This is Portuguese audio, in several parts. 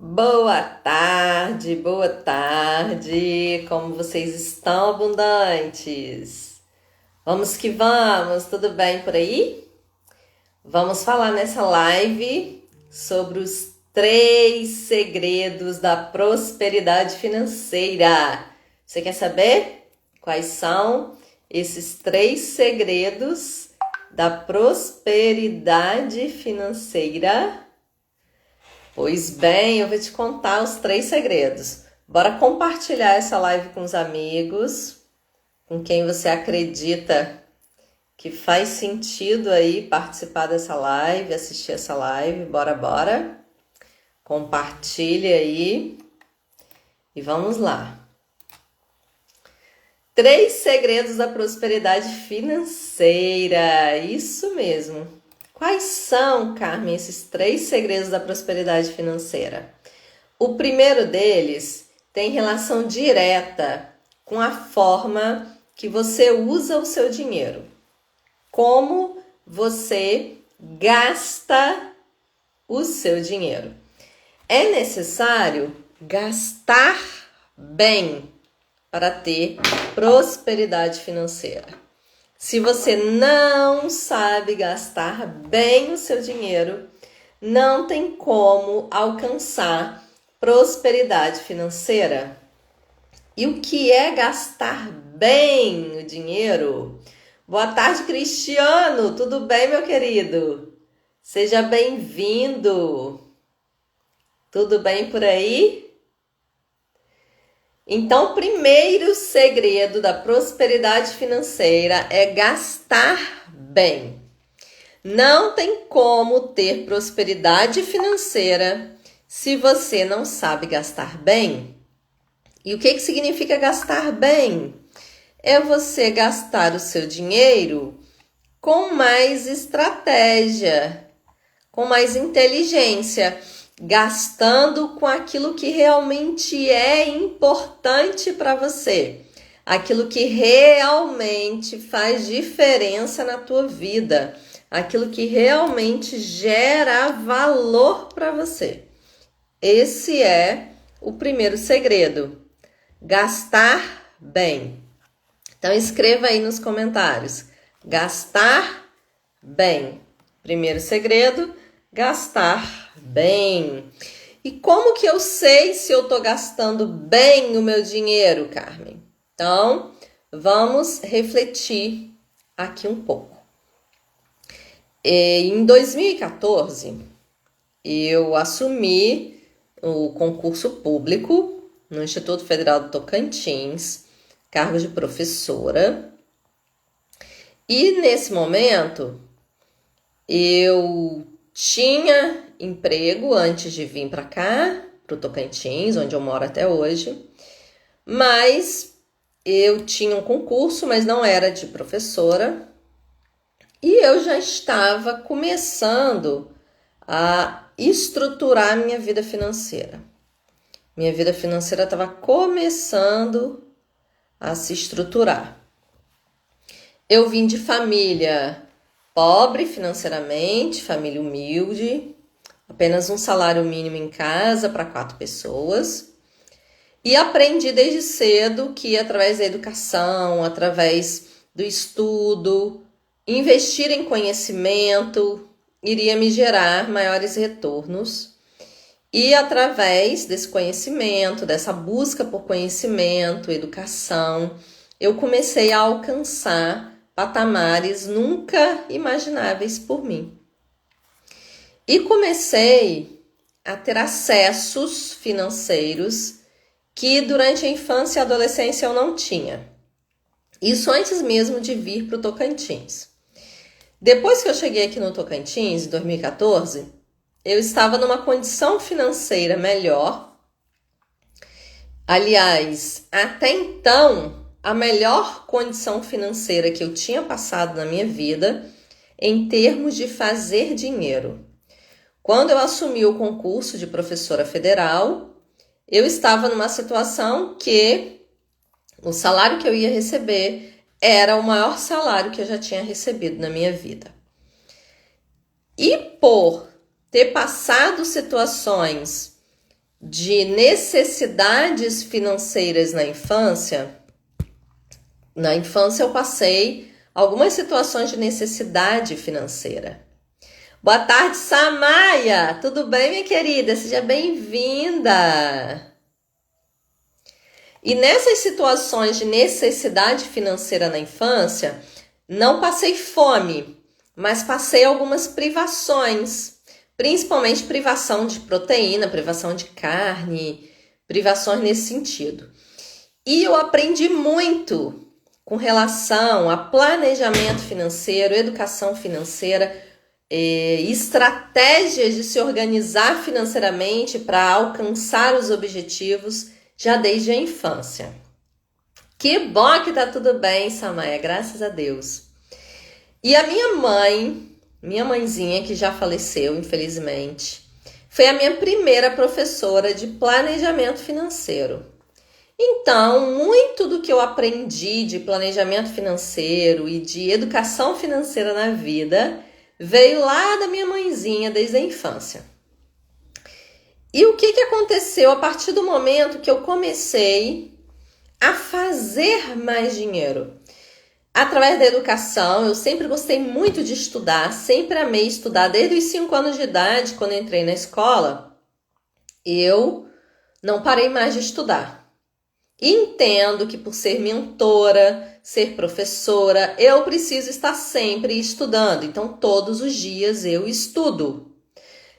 Boa tarde, boa tarde. Como vocês estão, abundantes? Vamos que vamos, tudo bem por aí? Vamos falar nessa live sobre os 3 segredos da prosperidade financeira. Você quer saber quais são esses 3 segredos da prosperidade financeira? Pois bem, eu vou te contar os 3 segredos. Bora compartilhar essa live com os amigos, com quem você acredita que faz sentido aí participar dessa live, assistir essa live. Bora. Compartilha aí e vamos lá. 3 segredos da prosperidade financeira. Isso mesmo. Quais são, Carmen, esses 3 segredos da prosperidade financeira? O primeiro deles tem relação direta com a forma que você usa o seu dinheiro. Como você gasta o seu dinheiro. É necessário gastar bem para ter prosperidade financeira. Se você não sabe gastar bem o seu dinheiro, não tem como alcançar prosperidade financeira. E o que é gastar bem o dinheiro? Boa tarde, Cristiano! Tudo bem, meu querido? Seja bem-vindo! Tudo bem por aí? Então, o primeiro segredo da prosperidade financeira é gastar bem. Não tem como ter prosperidade financeira se você não sabe gastar bem. E o que significa gastar bem? É você gastar o seu dinheiro com mais estratégia, com mais inteligência, gastando com aquilo que realmente é importante para você, aquilo que realmente faz diferença na tua vida, aquilo que realmente gera valor para você. Esse é o primeiro segredo, gastar bem. Então escreva aí nos comentários, gastar bem. Primeiro segredo, gastar bem. E como que eu sei se eu estou gastando bem o meu dinheiro, Carmen? Então, vamos refletir aqui um pouco. Em 2014, eu assumi o concurso público no Instituto Federal do Tocantins, cargo de professora. E nesse momento, eu tinha emprego antes de vir para cá, para o Tocantins, onde eu moro até hoje, mas eu tinha um concurso, mas não era de professora, e eu já estava começando a estruturar minha vida financeira. Minha vida financeira estava começando a se estruturar. Eu vim de família pobre financeiramente, família humilde, apenas um salário mínimo em casa para 4 pessoas. E aprendi desde cedo que através da educação, através do estudo, investir em conhecimento iria me gerar maiores retornos. E através desse conhecimento, dessa busca por conhecimento, educação, eu comecei a alcançar patamares nunca imagináveis por mim. E comecei a ter acessos financeiros que durante a infância e adolescência eu não tinha. Isso antes mesmo de vir para o Tocantins. Depois que eu cheguei aqui no Tocantins, em 2014, eu estava numa condição financeira melhor. Aliás, até então, a melhor condição financeira que eu tinha passado na minha vida em termos de fazer dinheiro. Quando eu assumi o concurso de professora federal, eu estava numa situação que o salário que eu ia receber era o maior salário que eu já tinha recebido na minha vida. E por ter passado situações de necessidades financeiras na infância, eu passei algumas situações de necessidade financeira. Boa tarde, Samaya! Tudo bem, minha querida? Seja bem-vinda! E nessas situações de necessidade financeira na infância, não passei fome, mas passei algumas privações, principalmente privação de proteína, privação de carne, privações nesse sentido. E eu aprendi muito com relação a planejamento financeiro, educação financeira, estratégias de se organizar financeiramente para alcançar os objetivos já desde a infância. Que bom que tá tudo bem, Samaya, graças a Deus. E a minha mãezinha, que já faleceu, infelizmente, foi a minha primeira professora de planejamento financeiro. Então, muito do que eu aprendi de planejamento financeiro e de educação financeira na vida veio lá da minha mãezinha desde a infância. E o que aconteceu a partir do momento que eu comecei a fazer mais dinheiro? Através da educação, eu sempre gostei muito de estudar, sempre amei estudar. Desde os 5 anos de idade, quando entrei na escola, eu não parei mais de estudar. Entendo que por ser mentora, ser professora, eu preciso estar sempre estudando. Então, todos os dias eu estudo.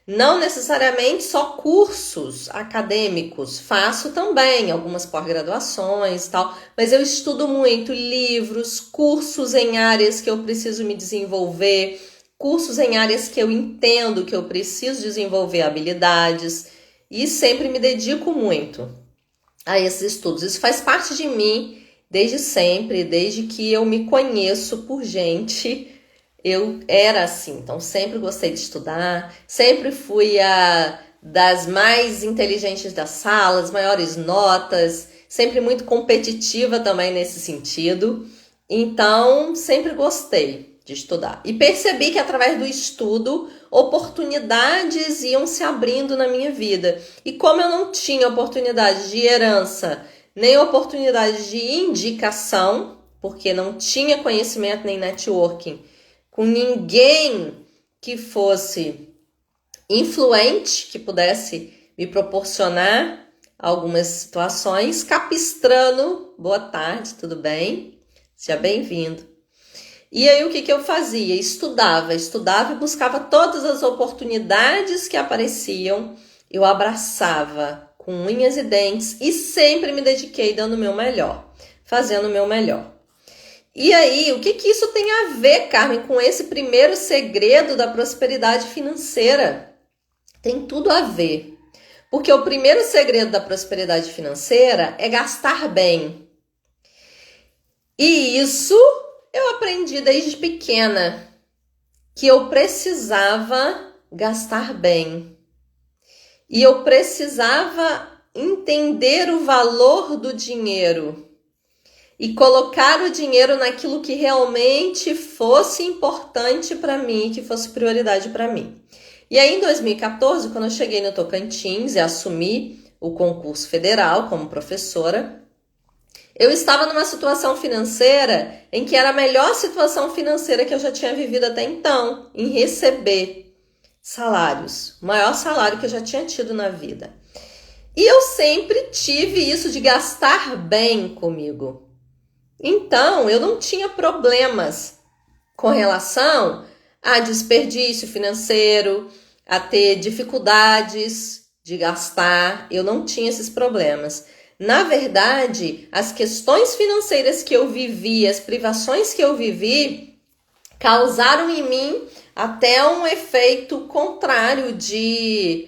Não necessariamente só cursos acadêmicos, faço também algumas pós-graduações e tal, mas eu estudo muito livros, cursos em áreas que eu preciso me desenvolver, cursos em áreas que eu entendo que eu preciso desenvolver habilidades e sempre me dedico muito a esses estudos. Isso faz parte de mim desde sempre, desde que eu me conheço por gente, eu era assim. Então sempre gostei de estudar, sempre fui a das mais inteligentes da sala, as maiores notas, sempre muito competitiva também nesse sentido. Então sempre gostei de estudar. E percebi que através do estudo, oportunidades iam se abrindo na minha vida. E como eu não tinha oportunidade de herança, nem oportunidade de indicação, porque não tinha conhecimento nem networking com ninguém que fosse influente, que pudesse me proporcionar algumas situações. Capistrano, boa tarde, tudo bem? Seja bem-vindo. E aí o que eu fazia? Estudava e buscava todas as oportunidades que apareciam, eu abraçava com unhas e dentes e sempre me dediquei dando o meu melhor, fazendo o meu melhor. E aí, o que isso tem a ver, Carmen, com esse primeiro segredo da prosperidade financeira? Tem tudo a ver, porque o primeiro segredo da prosperidade financeira é gastar bem. E isso eu aprendi desde pequena, que eu precisava gastar bem. E eu precisava entender o valor do dinheiro e colocar o dinheiro naquilo que realmente fosse importante para mim, que fosse prioridade para mim. E aí, em 2014, quando eu cheguei no Tocantins e assumi o concurso federal como professora, eu estava numa situação financeira em que era a melhor situação financeira que eu já tinha vivido até então, em receber salários, o maior salário que eu já tinha tido na vida. E eu sempre tive isso de gastar bem comigo. Então, eu não tinha problemas com relação a desperdício financeiro, a ter dificuldades de gastar. Eu não tinha esses problemas. Na verdade, as questões financeiras que eu vivi, as privações que eu vivi, causaram em mim até um efeito contrário de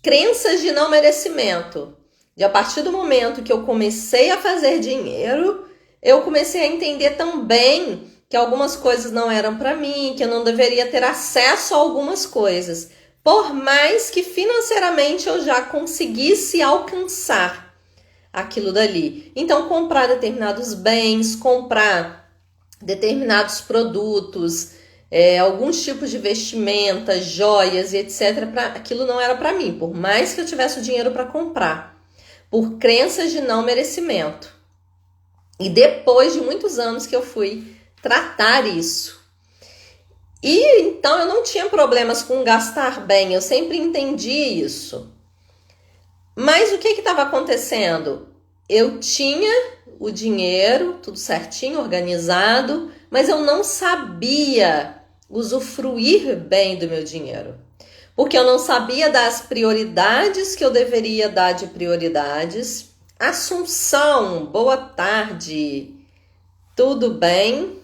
crenças de não merecimento. E a partir do momento que eu comecei a fazer dinheiro, eu comecei a entender também que algumas coisas não eram para mim, que eu não deveria ter acesso a algumas coisas, por mais que financeiramente eu já conseguisse alcançar aquilo dali. Então, comprar determinados bens, comprar determinados produtos, alguns tipos de vestimenta, joias e etc. Aquilo não era para mim, por mais que eu tivesse o dinheiro para comprar, por crenças de não merecimento. E depois de muitos anos que eu fui tratar isso. E então eu não tinha problemas com gastar bem, eu sempre entendi isso. Mas o que estava acontecendo? Eu tinha o dinheiro, tudo certinho, organizado, mas eu não sabia usufruir bem do meu dinheiro. Porque eu não sabia das prioridades que eu deveria dar de prioridades. Assunção, boa tarde, tudo bem?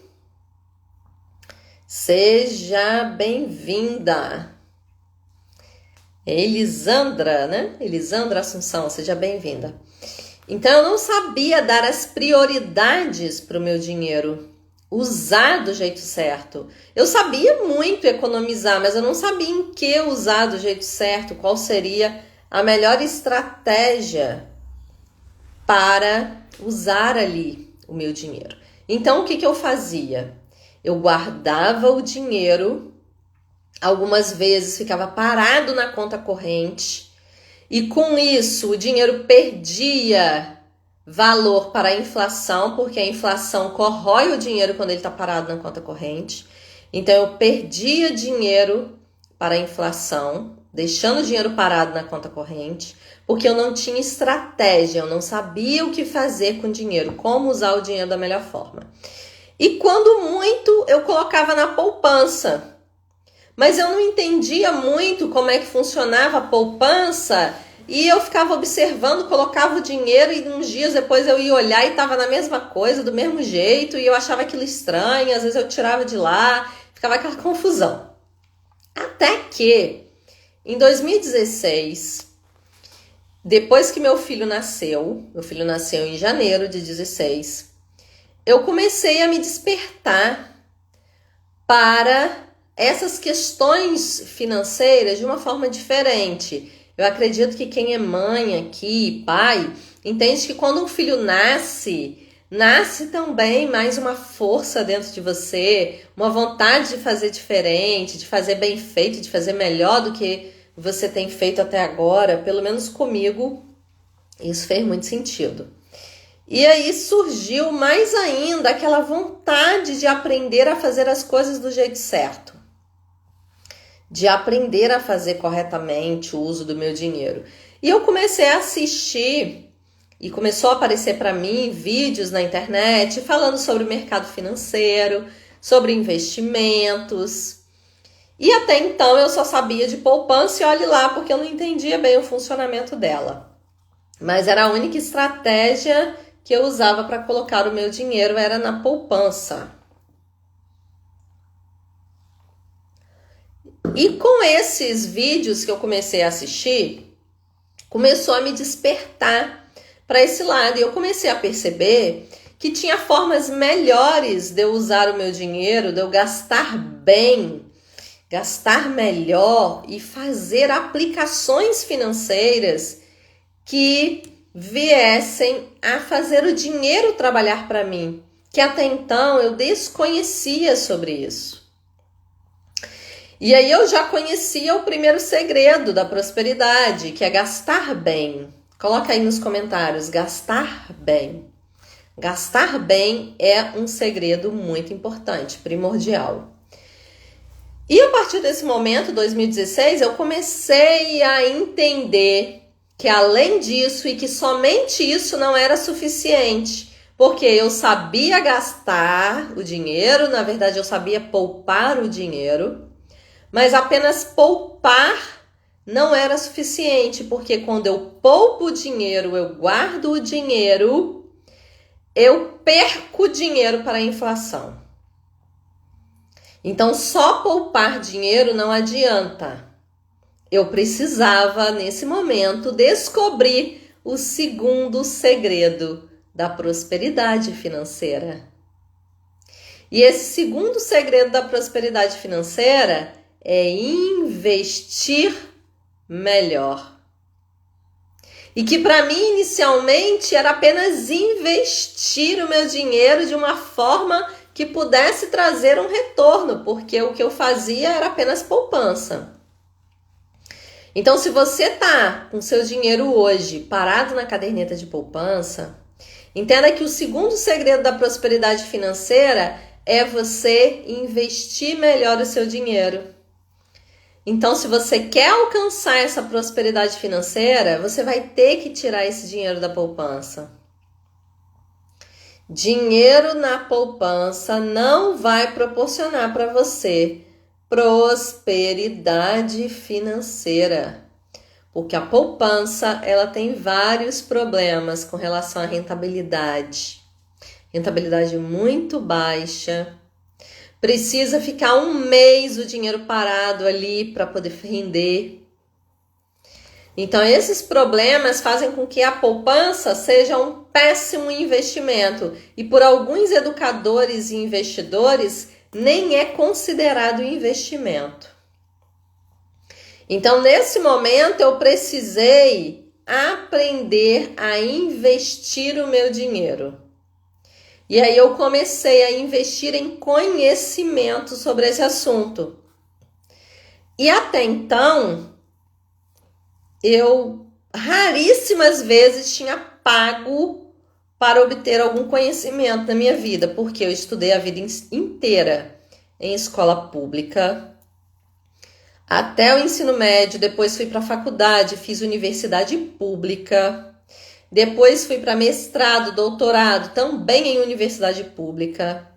Seja bem-vinda. Elisandra, né? Elisandra Assunção, seja bem-vinda. Então, eu não sabia dar as prioridades para o meu dinheiro, usar do jeito certo. Eu sabia muito economizar, mas eu não sabia em que usar do jeito certo, qual seria a melhor estratégia para usar ali o meu dinheiro. Então, o que eu fazia? Eu guardava o dinheiro, algumas vezes ficava parado na conta corrente, e com isso o dinheiro perdia valor para a inflação, porque a inflação corrói o dinheiro quando ele está parado na conta corrente. Então eu perdia dinheiro para a inflação, deixando o dinheiro parado na conta corrente, porque eu não tinha estratégia, eu não sabia o que fazer com o dinheiro, como usar o dinheiro da melhor forma. E quando muito, eu colocava na poupança. Mas eu não entendia muito como é que funcionava a poupança e eu ficava observando, colocava o dinheiro e uns dias depois eu ia olhar e estava na mesma coisa, do mesmo jeito, e eu achava aquilo estranho, às vezes eu tirava de lá, ficava aquela confusão. Até que, em 2016, depois que meu filho nasceu em janeiro de 16, eu comecei a me despertar para essas questões financeiras de uma forma diferente. Eu acredito que quem é mãe aqui, pai, entende que quando um filho nasce também mais uma força dentro de você, uma vontade de fazer diferente, de fazer bem feito, de fazer melhor do que você tem feito até agora. Pelo menos comigo, isso fez muito sentido. E aí surgiu mais ainda aquela vontade de aprender a fazer as coisas do jeito certo, de aprender a fazer corretamente o uso do meu dinheiro. E eu comecei a assistir e começou a aparecer para mim vídeos na internet falando sobre o mercado financeiro, sobre investimentos. E até então eu só sabia de poupança e olhe lá, porque eu não entendia bem o funcionamento dela. Mas era a única estratégia que eu usava para colocar o meu dinheiro, era na poupança. E com esses vídeos que eu comecei a assistir, começou a me despertar para esse lado. E eu comecei a perceber que tinha formas melhores de eu usar o meu dinheiro, de eu gastar bem, gastar melhor e fazer aplicações financeiras que viessem a fazer o dinheiro trabalhar para mim, que até então eu desconhecia sobre isso. E aí eu já conhecia o primeiro segredo da prosperidade, que é gastar bem. Coloca aí nos comentários, gastar bem. Gastar bem é um segredo muito importante, primordial. E a partir desse momento, 2016, eu comecei a entender que além disso e que somente isso não era suficiente, porque eu sabia gastar o dinheiro, na verdade eu sabia poupar o dinheiro, mas apenas poupar não era suficiente, porque quando eu poupo o dinheiro, eu guardo o dinheiro, eu perco o dinheiro para a inflação. Então só poupar dinheiro não adianta. Eu precisava, nesse momento, descobrir o segundo segredo da prosperidade financeira. E esse segundo segredo da prosperidade financeira é investir melhor. E que para mim, inicialmente, era apenas investir o meu dinheiro de uma forma que pudesse trazer um retorno, porque o que eu fazia era apenas poupança. Então, se você tá com seu dinheiro hoje parado na caderneta de poupança, entenda que o segundo segredo da prosperidade financeira é você investir melhor o seu dinheiro. Então, se você quer alcançar essa prosperidade financeira, você vai ter que tirar esse dinheiro da poupança. Dinheiro na poupança não vai proporcionar para você prosperidade financeira, porque a poupança ela tem vários problemas com relação à rentabilidade. Rentabilidade muito baixa. Precisa ficar um mês o dinheiro parado ali para poder render. Então, esses problemas fazem com que a poupança seja um péssimo investimento e por alguns educadores e investidores nem é considerado investimento. Então, nesse momento, eu precisei aprender a investir o meu dinheiro. E aí eu comecei a investir em conhecimento sobre esse assunto. E até então, eu raríssimas vezes tinha pago para obter algum conhecimento na minha vida, porque eu estudei a vida inteira em escola pública, até o ensino médio, depois fui para a faculdade, fiz universidade pública, depois fui para mestrado, doutorado, também em universidade pública.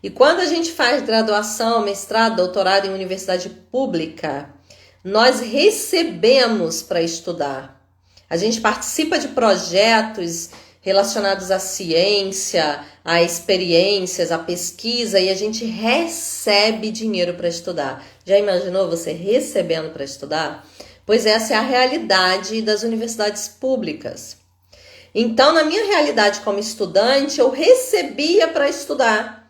E quando a gente faz graduação, mestrado, doutorado em universidade pública, nós recebemos para estudar. A gente participa de projetos relacionados à ciência, a experiências, a pesquisa e a gente recebe dinheiro para estudar. Já imaginou você recebendo para estudar? Pois essa é a realidade das universidades públicas. Então, na minha realidade como estudante, eu recebia para estudar.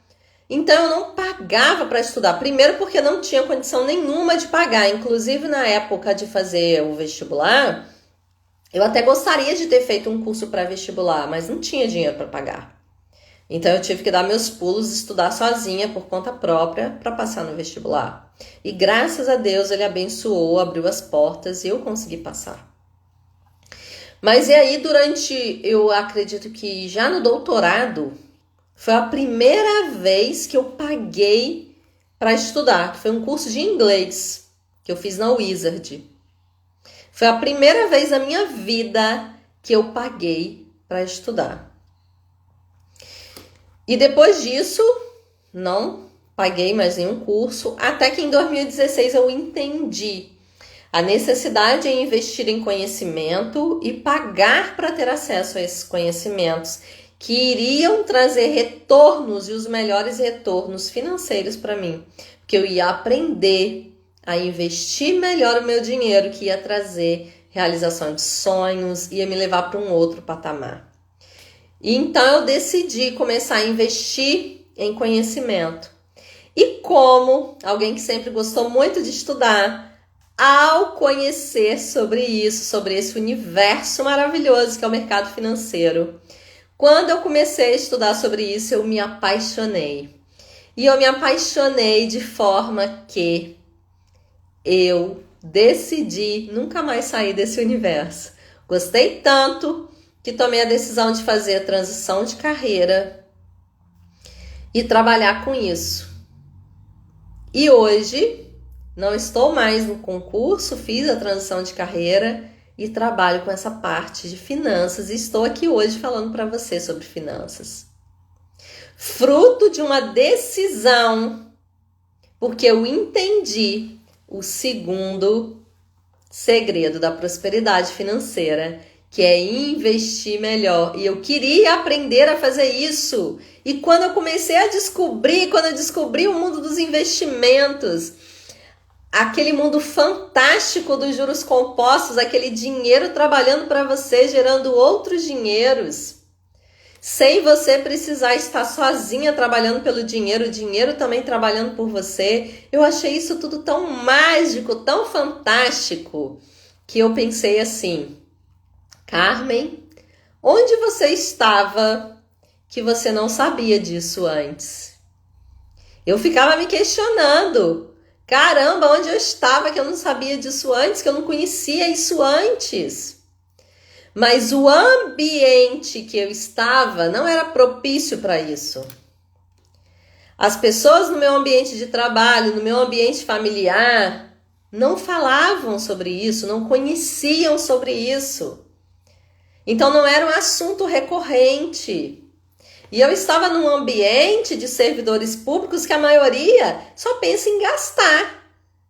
Então, eu não pagava para estudar. Primeiro porque não tinha condição nenhuma de pagar. Inclusive, na época de fazer o vestibular, eu até gostaria de ter feito um curso pré-vestibular, mas não tinha dinheiro para pagar. Então, eu tive que dar meus pulos e estudar sozinha, por conta própria, para passar no vestibular. E graças a Deus, ele abençoou, abriu as portas e eu consegui passar. Mas e aí, eu acredito que já no doutorado, foi a primeira vez que eu paguei para estudar, que foi um curso de inglês que eu fiz na Wizard. Foi a primeira vez na minha vida que eu paguei para estudar. E depois disso, não paguei mais nenhum curso, até que em 2016 eu entendi a necessidade em investir em conhecimento e pagar para ter acesso a esses conhecimentos que iriam trazer retornos e os melhores retornos financeiros para mim. Porque eu ia aprender a investir melhor o meu dinheiro, que ia trazer realização de sonhos, ia me levar para um outro patamar. E então eu decidi começar a investir em conhecimento. E como alguém que sempre gostou muito de estudar, ao conhecer sobre isso, sobre esse universo maravilhoso que é o mercado financeiro, quando eu comecei a estudar sobre isso, eu me apaixonei. E eu me apaixonei de forma que eu decidi nunca mais sair desse universo. Gostei tanto que tomei a decisão de fazer a transição de carreira e trabalhar com isso. E hoje não estou mais no concurso, fiz a transição de carreira e trabalho com essa parte de finanças e estou aqui hoje falando para você sobre finanças. Fruto de uma decisão, porque eu entendi o segundo segredo da prosperidade financeira, que é investir melhor. E eu queria aprender a fazer isso. E quando eu descobri o mundo dos investimentos, aquele mundo fantástico dos juros compostos, aquele dinheiro trabalhando para você, gerando outros dinheiros, sem você precisar estar sozinha trabalhando pelo dinheiro, o dinheiro também trabalhando por você. Eu achei isso tudo tão mágico, tão fantástico, que eu pensei assim: Carmen, onde você estava que você não sabia disso antes? Eu ficava me questionando. Caramba, onde eu estava que eu não sabia disso antes, que eu não conhecia isso antes? Mas o ambiente que eu estava não era propício para isso. As pessoas no meu ambiente de trabalho, no meu ambiente familiar, não falavam sobre isso, não conheciam sobre isso. Então não era um assunto recorrente. E eu estava num ambiente de servidores públicos que a maioria só pensa em gastar.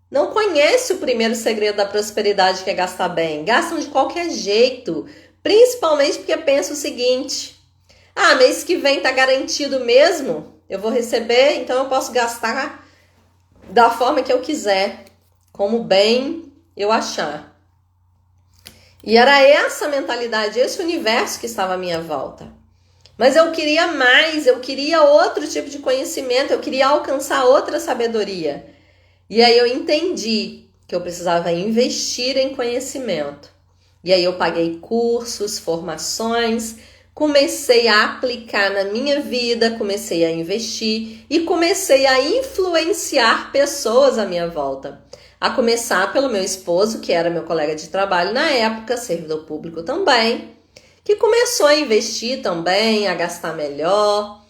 Não conhece o primeiro segredo da prosperidade, que é gastar bem. Gastam de qualquer jeito, principalmente porque pensa o seguinte: ah, mês que vem tá garantido mesmo, eu vou receber, então eu posso gastar da forma que eu quiser, como bem eu achar. E era essa mentalidade, esse universo que estava à minha volta. Mas eu queria mais, eu queria outro tipo de conhecimento, eu queria alcançar outra sabedoria. E aí eu entendi que eu precisava investir em conhecimento. E aí eu paguei cursos, formações, comecei a aplicar na minha vida, comecei a investir e comecei a influenciar pessoas à minha volta. A começar pelo meu esposo, que era meu colega de trabalho na época, servidor público também, que começou a investir também, a gastar melhor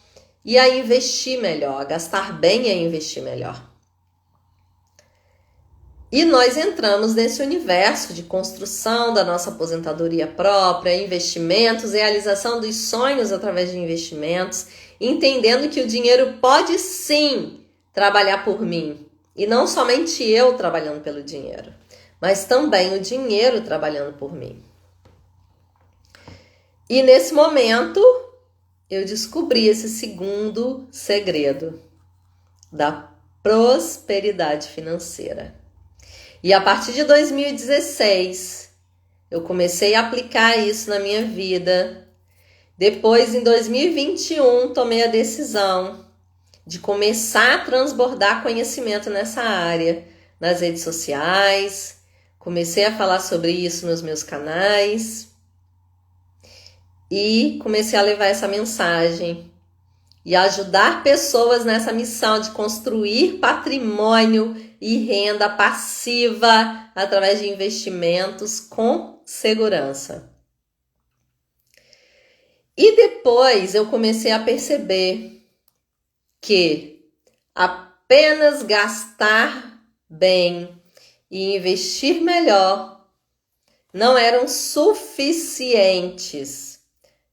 e a investir melhor, a gastar bem e a investir melhor. E nós entramos nesse universo de construção da nossa aposentadoria própria, investimentos, realização dos sonhos através de investimentos, entendendo que o dinheiro pode sim trabalhar por mim. E não somente eu trabalhando pelo dinheiro, mas também o dinheiro trabalhando por mim. E nesse momento, eu descobri esse segundo segredo da prosperidade financeira. E a partir de 2016, eu comecei a aplicar isso na minha vida. Depois, em 2021, tomei a decisão de começar a transbordar conhecimento nessa área, nas redes sociais. Comecei a falar sobre isso nos meus canais. E comecei a levar essa mensagem e ajudar pessoas nessa missão de construir patrimônio e renda passiva através de investimentos com segurança. E depois eu comecei a perceber que apenas gastar bem e investir melhor não eram suficientes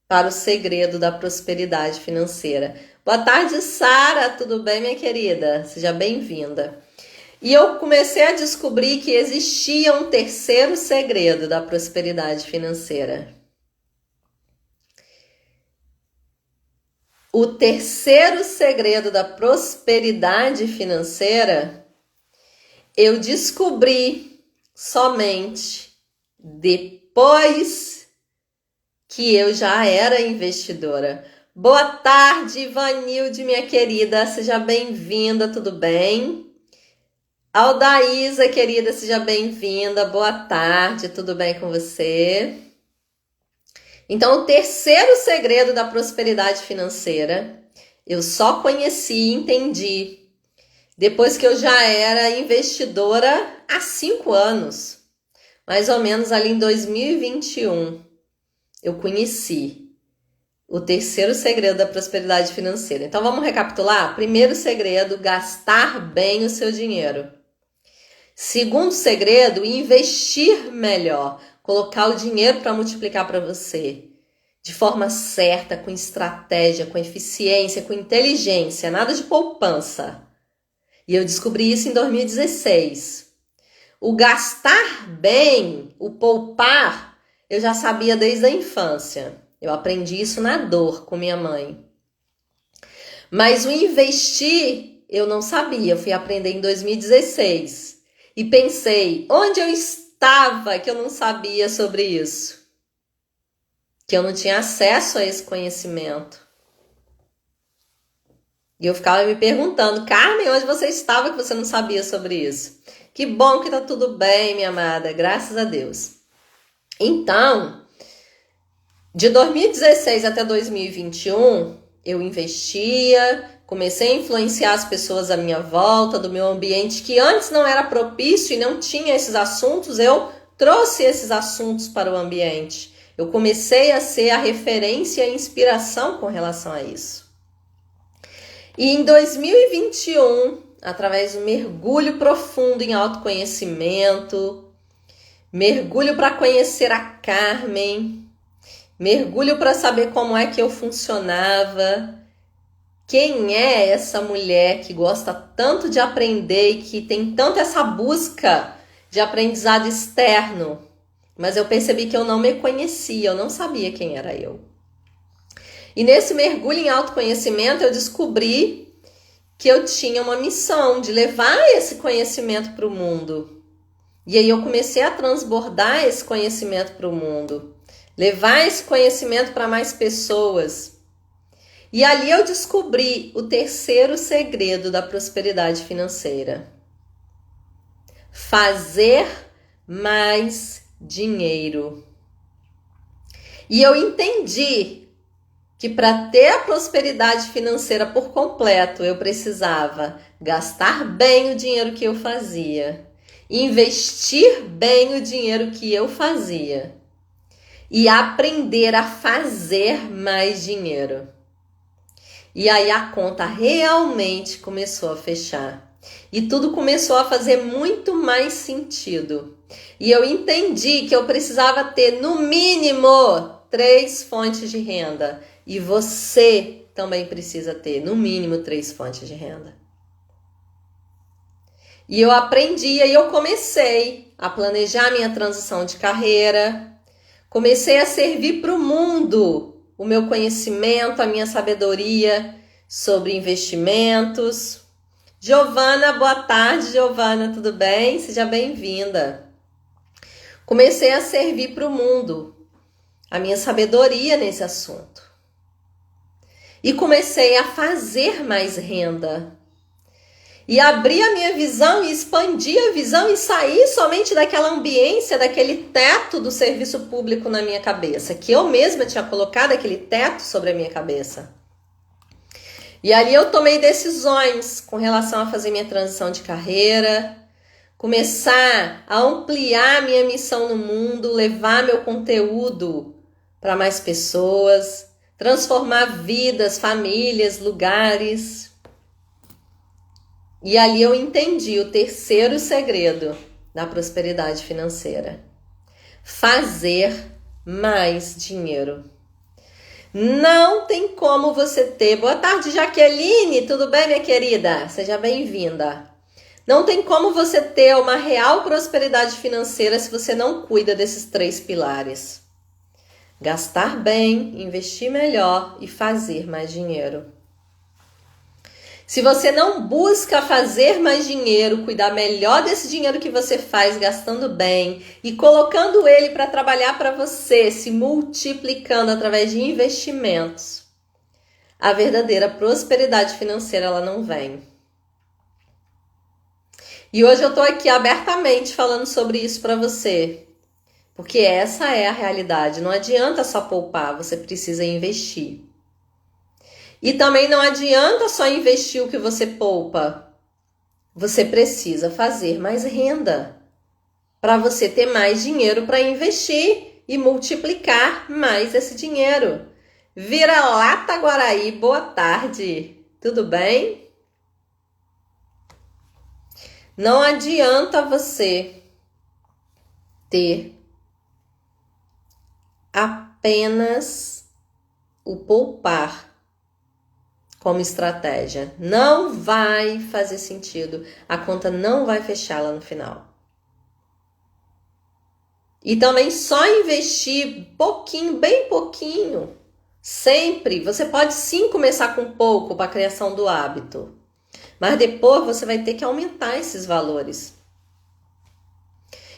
para o segredo da prosperidade financeira. Boa tarde, Sara, tudo bem, minha querida? Seja bem-vinda. E eu comecei a descobrir que existia um terceiro segredo da prosperidade financeira. O terceiro segredo da prosperidade financeira eu descobri somente depois que eu já era investidora. Boa tarde, Ivanilde, minha querida, seja bem-vinda, tudo bem? Aldaísa, querida, seja bem-vinda, boa tarde, tudo bem com você? Então, o terceiro segredo da prosperidade financeira, eu só conheci e entendi depois que eu já era investidora há 5 anos, mais ou menos ali em 2021. Eu conheci o terceiro segredo da prosperidade financeira. Então vamos recapitular? Primeiro segredo, gastar bem o seu dinheiro. Segundo segredo, investir melhor. Colocar o dinheiro para multiplicar para você. De forma certa, com estratégia, com eficiência, com inteligência. Nada de poupança. E eu descobri isso em 2016. O gastar bem, o poupar, eu já sabia desde a infância. Eu aprendi isso na dor com minha mãe. Mas o investir, eu não sabia. Eu fui aprender em 2016. E pensei, onde eu estava que eu não sabia sobre isso? Que eu não tinha acesso a esse conhecimento. E eu ficava me perguntando, Carmen, onde você estava que você não sabia sobre isso? Que bom que tá tudo bem, minha amada, graças a Deus. Então, de 2016 até 2021, eu investia, comecei a influenciar as pessoas à minha volta, do meu ambiente, que antes não era propício e não tinha esses assuntos, eu trouxe esses assuntos para o ambiente. Eu comecei a ser a referência e a inspiração com relação a isso. E em 2021, através do mergulho profundo em autoconhecimento, mergulho para conhecer a Carmen, mergulho para saber como é que eu funcionava, quem é essa mulher que gosta tanto de aprender e que tem tanto essa busca de aprendizado externo, mas eu percebi que eu não me conhecia, eu não sabia quem era eu. E nesse mergulho em autoconhecimento eu descobri que eu tinha uma missão de levar esse conhecimento para o mundo. E aí eu comecei a transbordar esse conhecimento para o mundo, levar esse conhecimento para mais pessoas. E ali eu descobri o terceiro segredo da prosperidade financeira: fazer mais dinheiro. E eu entendi que para ter a prosperidade financeira por completo, eu precisava gastar bem o dinheiro que eu fazia, investir bem o dinheiro que eu fazia e aprender a fazer mais dinheiro. E aí a conta realmente começou a fechar. E tudo começou a fazer muito mais sentido. E eu entendi que eu precisava ter, no mínimo, 3 fontes de renda. E você também precisa ter, no mínimo, 3 fontes de renda. E eu aprendi, e eu comecei a planejar minha transição de carreira. Comecei a servir para o mundo o meu conhecimento, a minha sabedoria sobre investimentos. Giovana, boa tarde, Giovana, tudo bem? Seja bem-vinda. Comecei a servir para o mundo a minha sabedoria nesse assunto. E comecei a fazer mais renda. E abrir a minha visão e expandir a visão e sair somente daquela ambiência, daquele teto do serviço público na minha cabeça, que eu mesma tinha colocado aquele teto sobre a minha cabeça. E ali eu tomei decisões com relação a fazer minha transição de carreira, começar a ampliar minha missão no mundo, levar meu conteúdo para mais pessoas, transformar vidas, famílias, lugares. E ali eu entendi o terceiro segredo da prosperidade financeira: fazer mais dinheiro. Não tem como você ter... Boa tarde, Jaqueline, tudo bem, minha querida? Seja bem-vinda. Não tem como você ter uma real prosperidade financeira se você não cuida desses 3 pilares: gastar bem, investir melhor e fazer mais dinheiro. Se você não busca fazer mais dinheiro, cuidar melhor desse dinheiro que você faz gastando bem e colocando ele para trabalhar para você, se multiplicando através de investimentos, a verdadeira prosperidade financeira ela não vem. E hoje eu estou aqui abertamente falando sobre isso para você, porque essa é a realidade. Não adianta só poupar, você precisa investir. E também não adianta só investir o que você poupa. Você precisa fazer mais renda para você ter mais dinheiro para investir e multiplicar mais esse dinheiro. Vira-lata Guaraí, boa tarde. Tudo bem? Não adianta você ter apenas o poupar como estratégia. Não vai fazer sentido. A conta não vai fechar lá no final. E também só investir pouquinho, bem pouquinho. Sempre. Você pode sim começar com pouco para a criação do hábito. Mas depois você vai ter que aumentar esses valores.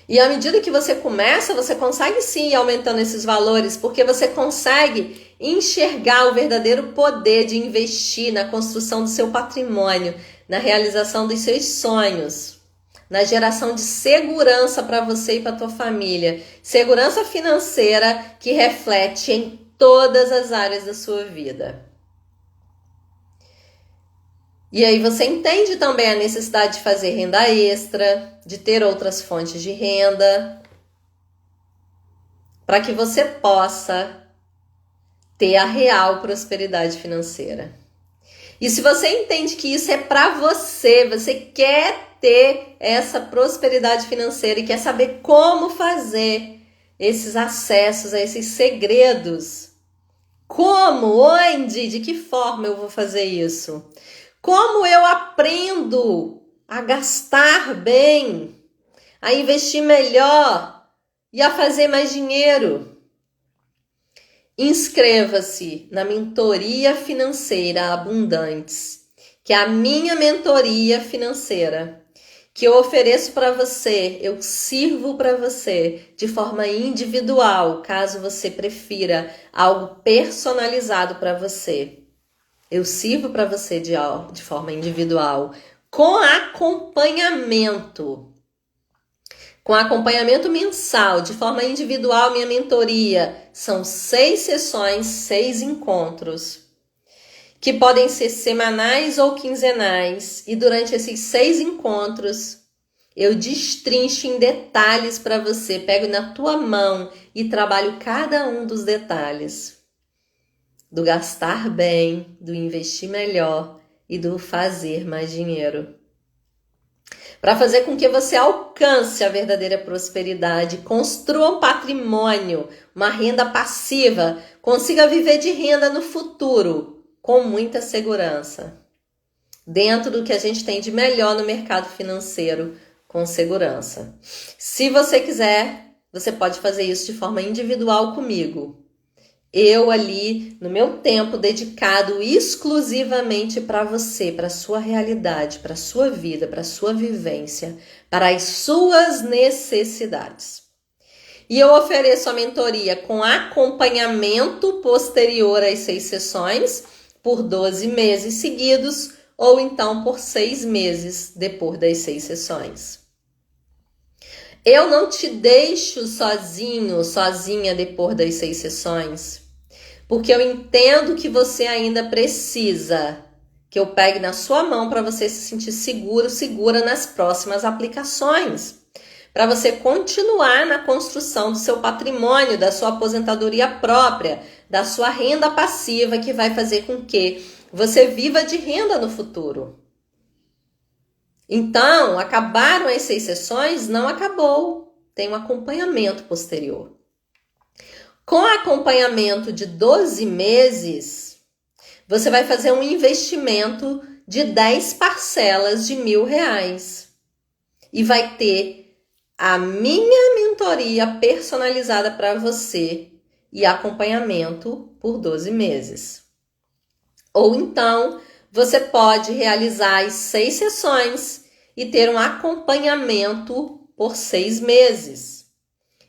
E à medida que você começa, você consegue sim ir aumentando esses valores, porque você consegue enxergar o verdadeiro poder de investir na construção do seu patrimônio, na realização dos seus sonhos, na geração de segurança para você e para a tua família. Segurança financeira que reflete em todas as áreas da sua vida. E aí você entende também a necessidade de fazer renda extra, de ter outras fontes de renda, para que você possa ter a real prosperidade financeira. E se você entende que isso é para você, você quer ter essa prosperidade financeira e quer saber como fazer esses acessos a esses segredos, como, onde, de que forma eu vou fazer isso? Como eu aprendo a gastar bem, a investir melhor e a fazer mais dinheiro? Inscreva-se na Mentoria Financeira Abundantes, que é a minha mentoria financeira, que eu ofereço para você, eu sirvo para você de forma individual, caso você prefira algo personalizado para você. Eu sirvo para você de forma individual, com acompanhamento. Com acompanhamento mensal, de forma individual, minha mentoria são 6 sessões, 6 encontros, que podem ser semanais ou quinzenais. E durante esses 6 encontros, eu destrincho em detalhes para você, pego na tua mão e trabalho cada um dos detalhes. Do gastar bem, do investir melhor e do fazer mais dinheiro. Para fazer com que você alcance a verdadeira prosperidade, construa um patrimônio, uma renda passiva, consiga viver de renda no futuro, com muita segurança. Dentro do que a gente tem de melhor no mercado financeiro, com segurança. Se você quiser, você pode fazer isso de forma individual comigo. Eu ali, no meu tempo dedicado exclusivamente para você, para a sua realidade, para a sua vida, para a sua vivência, para as suas necessidades. E eu ofereço a mentoria com acompanhamento posterior às 6 sessões, por 12 meses seguidos, ou então por 6 meses depois das 6 sessões. Eu não te deixo sozinho, sozinha depois das 6 sessões. Porque eu entendo que você ainda precisa que eu pegue na sua mão para você se sentir seguro, segura nas próximas aplicações. Para você continuar na construção do seu patrimônio, da sua aposentadoria própria, da sua renda passiva, que vai fazer com que você viva de renda no futuro. Então, acabaram as 6 sessões? Não acabou. Tem um acompanhamento posterior. Com acompanhamento de 12 meses, você vai fazer um investimento de 10 parcelas de R$1.000 e vai ter a minha mentoria personalizada para você e acompanhamento por 12 meses. Ou então, você pode realizar as 6 sessões e ter um acompanhamento por 6 meses.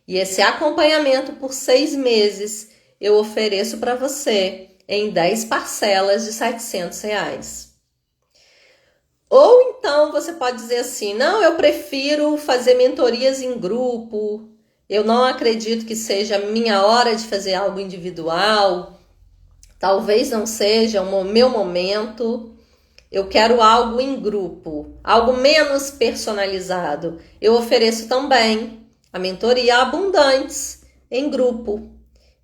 E esse acompanhamento por 6 meses eu ofereço para você em 10 parcelas de R$700. Ou então você pode dizer assim, não, eu prefiro fazer mentorias em grupo, eu não acredito que seja a minha hora de fazer algo individual, talvez não seja o meu momento, eu quero algo em grupo, algo menos personalizado. Eu ofereço também a mentoria Abundantes em grupo.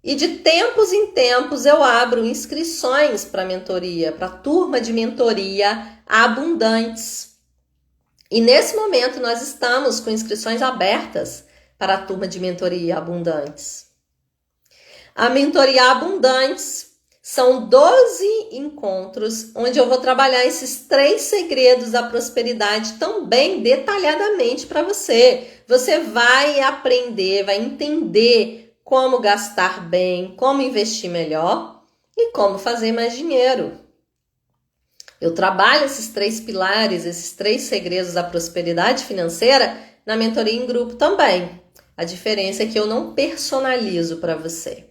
E de tempos em tempos eu abro inscrições para mentoria, para turma de mentoria Abundantes. E nesse momento nós estamos com inscrições abertas para a turma de mentoria Abundantes. A mentoria Abundantes são 12 encontros onde eu vou trabalhar esses 3 segredos da prosperidade também detalhadamente para você. Você vai aprender, vai entender como gastar bem, como investir melhor e como fazer mais dinheiro. Eu trabalho esses 3 pilares, esses 3 segredos da prosperidade financeira na mentoria em grupo também. A diferença é que eu não personalizo para você.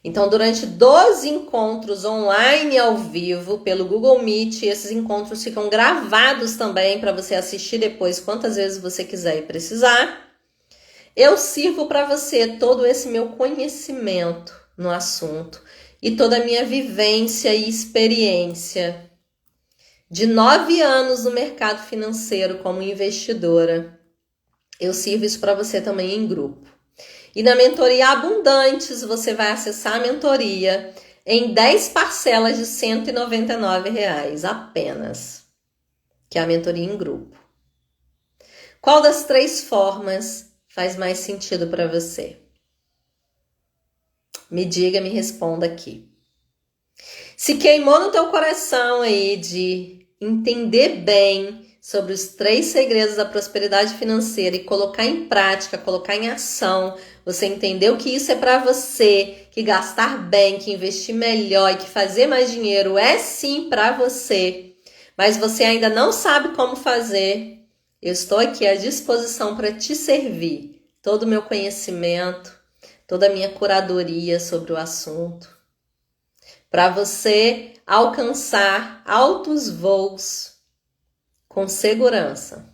Então, durante 12 encontros online ao vivo pelo Google Meet, esses encontros ficam gravados também para você assistir depois quantas vezes você quiser e precisar. Eu sirvo para você todo esse meu conhecimento no assunto e toda a minha vivência e experiência de 9 anos no mercado financeiro como investidora. Eu sirvo isso para você também em grupo. E na mentoria Abundantes, você vai acessar a mentoria em 10 parcelas de R$ 199 apenas, que é a mentoria em grupo. Qual das 3 formas faz mais sentido para você? Me diga, me responda aqui. Se queimou no teu coração aí de entender bem sobre os 3 segredos da prosperidade financeira e colocar em prática, colocar em ação, você entendeu que isso é para você, que gastar bem, que investir melhor e que fazer mais dinheiro é sim para você, mas você ainda não sabe como fazer, eu estou aqui à disposição para te servir. Todo o meu conhecimento, toda a minha curadoria sobre o assunto, para você alcançar altos voos com segurança.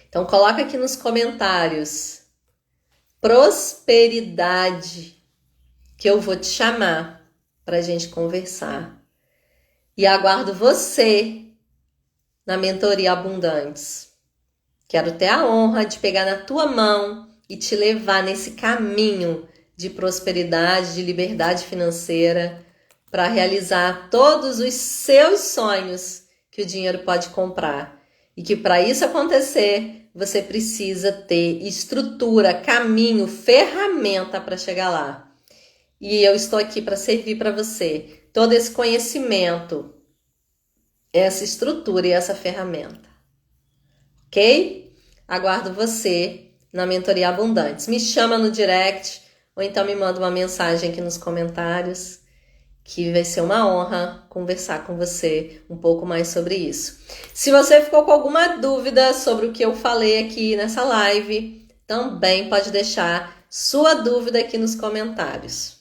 Então coloca aqui nos comentários prosperidade, que eu vou te chamar para a gente conversar. E aguardo você na mentoria Abundantes. Quero ter a honra de pegar na tua mão e te levar nesse caminho de prosperidade, de liberdade financeira, para realizar todos os seus sonhos que o dinheiro pode comprar. E que para isso acontecer, você precisa ter estrutura, caminho, ferramenta para chegar lá. E eu estou aqui para servir para você todo esse conhecimento, essa estrutura e essa ferramenta. Ok? Aguardo você na mentoria Abundantes. Me chama no direct ou então me manda uma mensagem aqui nos comentários, que vai ser uma honra conversar com você um pouco mais sobre isso. Se você ficou com alguma dúvida sobre o que eu falei aqui nessa live, também pode deixar sua dúvida aqui nos comentários.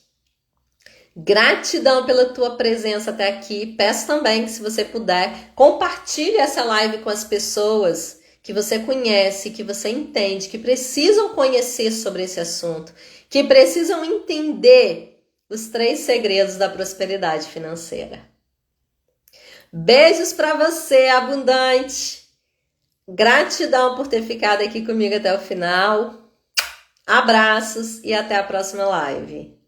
Gratidão pela tua presença até aqui. Peço também que, se você puder, compartilhe essa live com as pessoas que você conhece, que você entende, que precisam conhecer sobre esse assunto, que precisam entender os 3 segredos da prosperidade financeira. Beijos para você, abundante. Gratidão por ter ficado aqui comigo até o final. Abraços e até a próxima live.